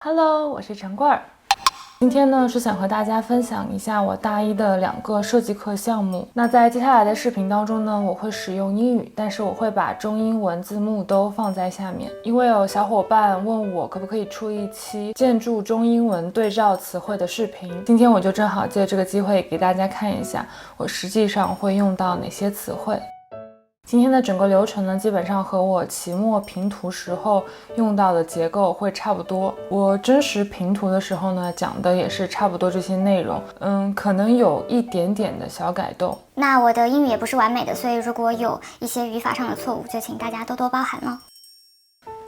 Hello， 我是陈冠儿。今天呢是想和大家分享一下我大一的2个设计课项目。那在接下来的视频当中呢，我会使用英语，但是我会把中英文字幕都放在下面。因为有小伙伴问我可不可以出一期建筑中英文对照词汇的视频，今天我就正好借这个机会给大家看一下我实际上会用到哪些词汇。今天的整个流程呢，基本上和我期末评图时候用到的结构会差不多。我真实评图的时候呢，讲的也是差不多这些内容，可能有一点点的小改动。那我的英语也不是完美的，所以如果有一些语法上的错误，就请大家多多包涵了。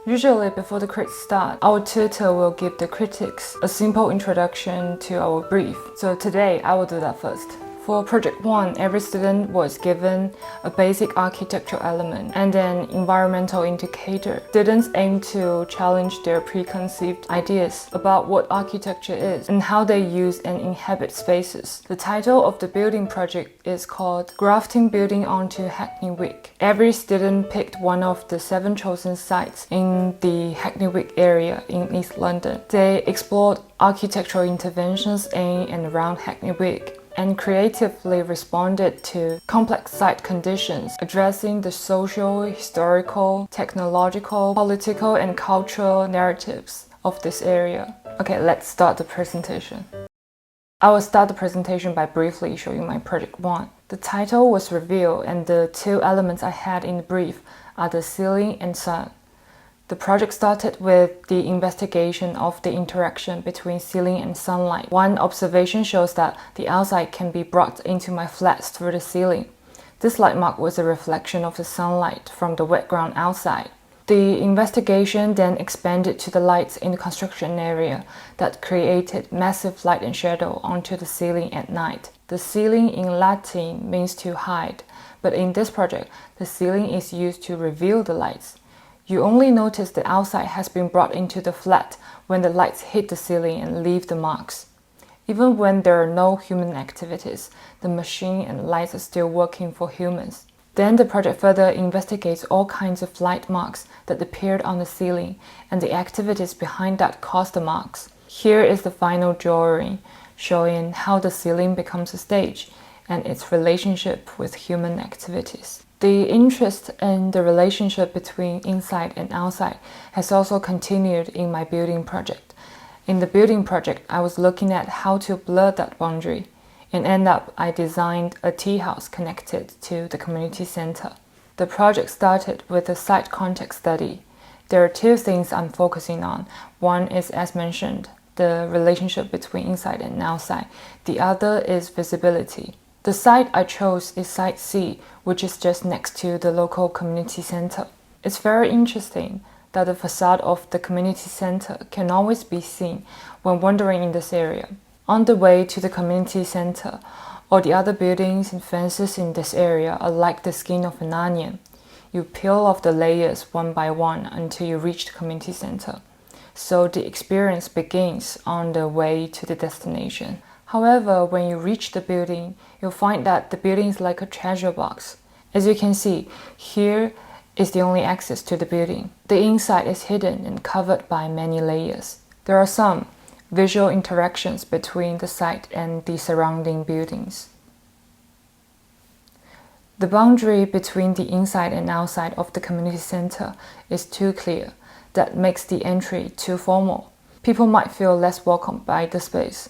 Usually, before the critics start, our tutor will give the critics a simple introduction to our brief. So today, I will do that first. For Project 1, every student was given a basic architectural element and an environmental indicator. Students aim to challenge their preconceived ideas about what architecture is and how they use and inhabit spaces. The title of the building project is called Grafting Building onto Hackney Wick. Every student picked one of the 7 chosen sites in the Hackney Wick area in East London. They explored architectural interventions in and around Hackney Wick and creatively responded to complex site conditions, addressing the social, historical, technological, political, and cultural narratives of this area. Okay, let's start the presentation. I will start the presentation by briefly showing my Project 1. The title was revealed, and the 2 elements I had in the brief are the ceiling and sun. The project started with the investigation of the interaction between ceiling and sunlight. One observation shows that the outside can be brought into my flats through the ceiling. This light mark was a reflection of the sunlight from the wet ground outside. The investigation then expanded to the lights in the construction area that created massive light and shadow onto the ceiling at night. The ceiling in Latin means to hide, but in this project, the ceiling is used to reveal the lights. You only notice the outside has been brought into the flat when the lights hit the ceiling and leave the marks. Even when there are no human activities, the machine and lights are still working for humans. Then the project further investigates all kinds of light marks that appeared on the ceiling and the activities behind that caused the marks. Here is the final drawing, showing how the ceiling becomes a stage and its relationship with human activities. The interest in the relationship between inside and outside has also continued in my building project. In the building project, I was looking at how to blur that boundary, and end up I designed a tea house connected to the community center. The project started with a site context study. There are 2 things I'm focusing on. One is, as mentioned, the relationship between inside and outside. The other is visibility. The site I chose is Site C, which is just next to the local community center. It's very interesting that the facade of the community center can always be seen when wandering in this area. On the way to the community center, all the other buildings and fences in this area are like the skin of an onion. You peel off the layers one by one until you reach the community center. So the experience begins on the way to the destination. However, when you reach the building, you'll find that the building is like a treasure box. As you can see, here is the only access to the building. The inside is hidden and covered by many layers. There are some visual interactions between the site and the surrounding buildings. The boundary between the inside and outside of the community center is too clear. That makes the entry too formal. People might feel less welcomed by the space.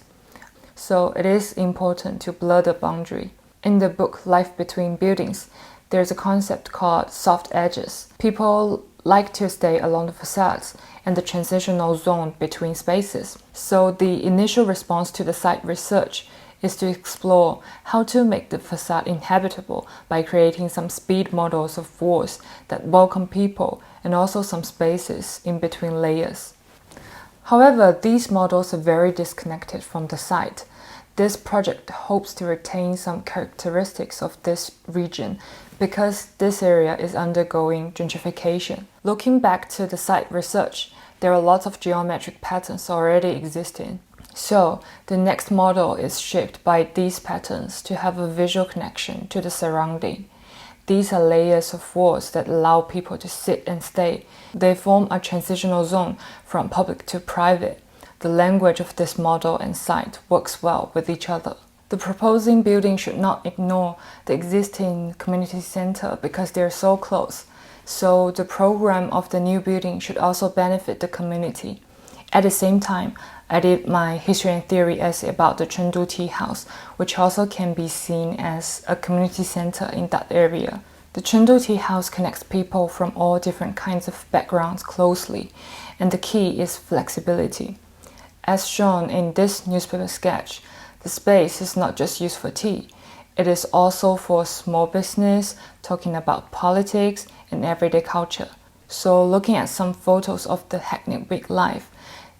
So it is important to blur the boundary. In the book Life Between Buildings, there's a concept called soft edges. People like to stay along the facades and the transitional zone between spaces. So the initial response to the site research is to explore how to make the facade inhabitable by creating some speed models of walls that welcome people and also some spaces in between layers. However, these models are very disconnected from the site. This project hopes to retain some characteristics of this region because this area is undergoing gentrification. Looking back to the site research, there are lots of geometric patterns already existing. So the next model is shaped by these patterns to have a visual connection to the surrounding. These are layers of walls that allow people to sit and stay. They form a transitional zone from public to private. The language of this model and site works well with each other. The proposing building should not ignore the existing community center because they're so close. So the program of the new building should also benefit the community. At the same time, I did my history and theory essay about the Chengdu Tea House, which also can be seen as a community center in that area. The Chengdu Tea House connects people from all different kinds of backgrounds closely, and the key is flexibility. As shown in this newspaper sketch, the space is not just used for tea. It is also for small business, talking about politics and everyday culture. So looking at some photos of the Hackney Week life,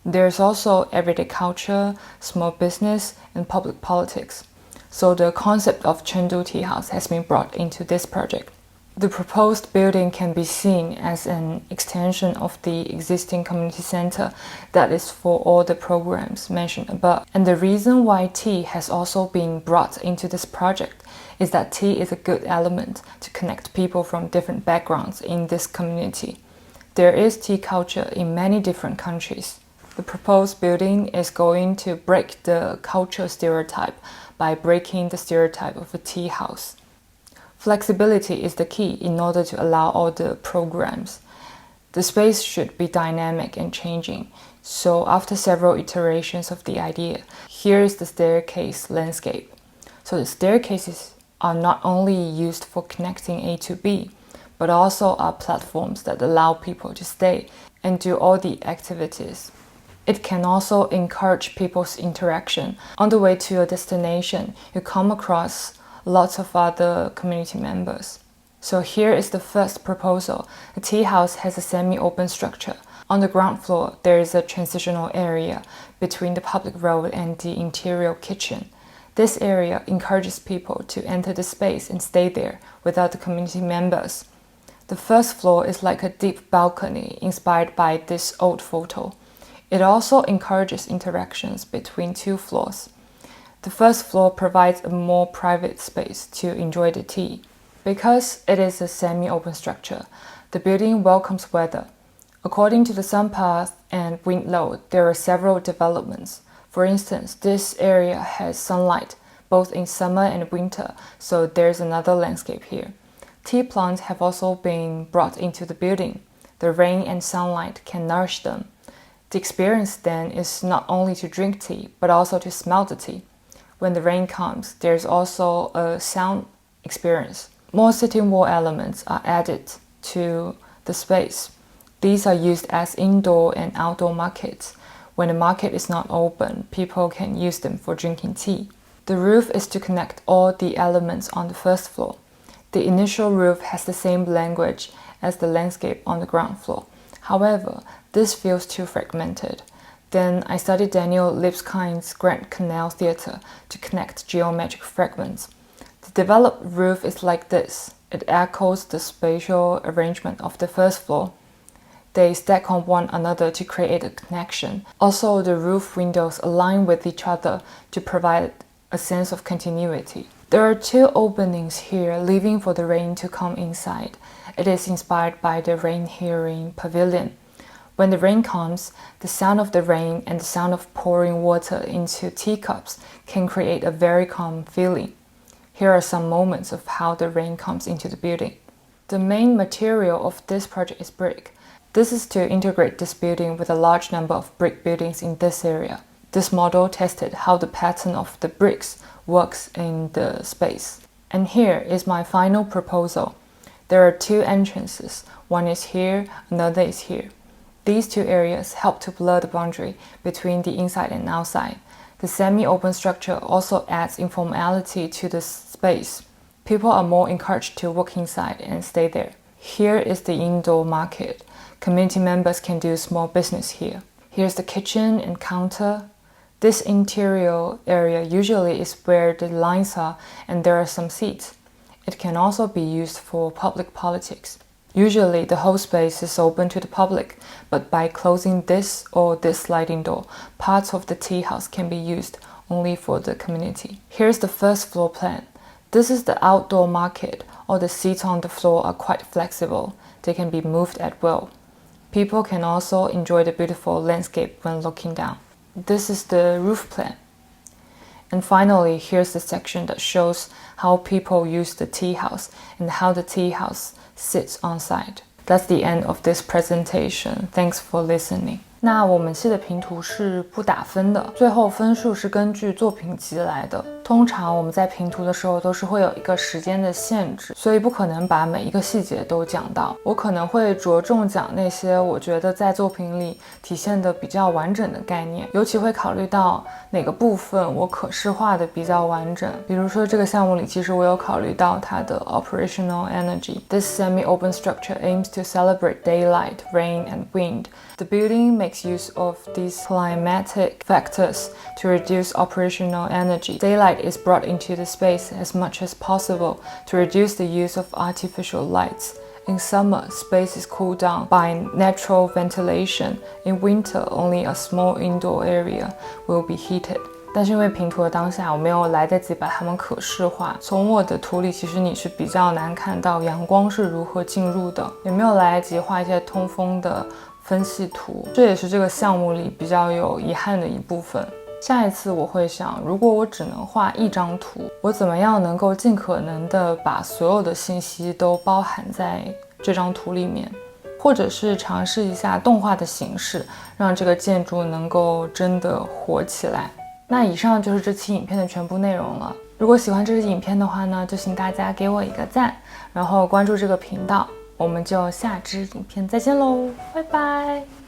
there's also everyday culture, small business, and public politics. So the concept of Chengdu Tea House has been brought into this project. The proposed building can be seen as an extension of the existing community center that is for all the programs mentioned above. And the reason why tea has also been brought into this project is that tea is a good element to connect people from different backgrounds in this community. There is tea culture in many different countries. The proposed building is going to break the cultural stereotype by breaking the stereotype of a tea house. Flexibility is the key in order to allow all the programs. The space should be dynamic and changing. So after several iterations of the idea, here is the staircase landscape. So the staircases are not only used for connecting A to B, but also are platforms that allow people to stay and do all the activities. It can also encourage people's interaction. On the way to your destination, you come across lots of other community members. So here is the first proposal. The tea house has a semi-open structure. On the ground floor, there is a transitional area between the public road and the interior kitchen. This area encourages people to enter the space and stay there without the community members. The first floor is like a deep balcony inspired by this old photo. It also encourages interactions between two floors. The first floor provides a more private space to enjoy the tea. Because it is a semi-open structure, the building welcomes weather. According to the sun path and wind load, there are several developments. For instance, this area has sunlight both in summer and winter, so there's another landscape here. Tea plants have also been brought into the building. The rain and sunlight can nourish them. The experience then is not only to drink tea, but also to smell the tea. When the rain comes, there's also a sound experience. More sitting wall elements are added to the space. These are used as indoor and outdoor markets. When the market is not open, people can use them for drinking tea. The roof is to connect all the elements on the first floor. The initial roof has the same language as the landscape on the ground floor. However, this feels too fragmented. Then I studied Daniel Lipscoin's Grand Canal Theatre to connect geometric fragments. The developed roof is like this. It echoes the spatial arrangement of the first floor. They stack on one another to create a connection. Also, the roof windows align with each other to provide a sense of continuity. There are two openings here, leaving for the rain to come inside. It is inspired by the rain-hearing pavilion. When the rain comes, the sound of the rain and the sound of pouring water into teacups can create a very calm feeling. Here are some moments of how the rain comes into the building. The main material of this project is brick. This is to integrate this building with a large number of brick buildings in this area. This model tested how the pattern of the bricks works in the space. And here is my final proposal. There are two entrances. One is here, another is here. These two areas help to blur the boundary between the inside and outside. The semi-open structure also adds informality to the space. People are more encouraged to walk inside and stay there. Here is the indoor market. Community members can do small business here. Here's the kitchen and counter. This interior area usually is where the lines are and there are some seats. It can also be used for public politics. Usually the whole space is open to the public, but by closing this or this sliding door, parts of the tea house can be used only for the community. Here's the first floor plan. This is the outdoor market. All the seats on the floor are quite flexible. They can be moved at will. People can also enjoy the beautiful landscape when looking down. This is the roof plan. And finally, here's the section that shows how people use the tea house and how the tea house sits on site. That's the end of this presentation. Thanks for listening. 那我们系的评图是不打分的，最后分数是根据作品集来的。通常我们在评图的时候都是会有一个时间的限制，所以不可能把每一个细节都讲到。我可能会着重讲那些我觉得在作品里体现的比较完整的概念，尤其会考虑到哪个部分我可视化的比较完整。比如说这个项目里，其实我有考虑到它的 operational energy. This semi-open structure aims to celebrate daylight, rain, and wind. The building makes use of these climatic factors to reduce operational energy. Daylight is brought into the space as much as possible to reduce the use of artificial lights. In summer, space is cooled down by natural ventilation. In winter, only a small indoor area will be heated. 但是因为评图的当下，我没有来得及把它们可视化。从我的图里，其实你是比较难看到阳光是如何进入的，也没有来得及画一些通风的分析图，这也是这个项目里比较有遗憾的一部分。下一次我会想，如果我只能画一张图，我怎么样能够尽可能的把所有的信息都包含在这张图里面，或者是尝试一下动画的形式，让这个建筑能够真的活起来。那以上就是这期影片的全部内容了。如果喜欢这支影片的话呢，就请大家给我一个赞，然后关注这个频道。我们就下支影片再见喽，拜拜。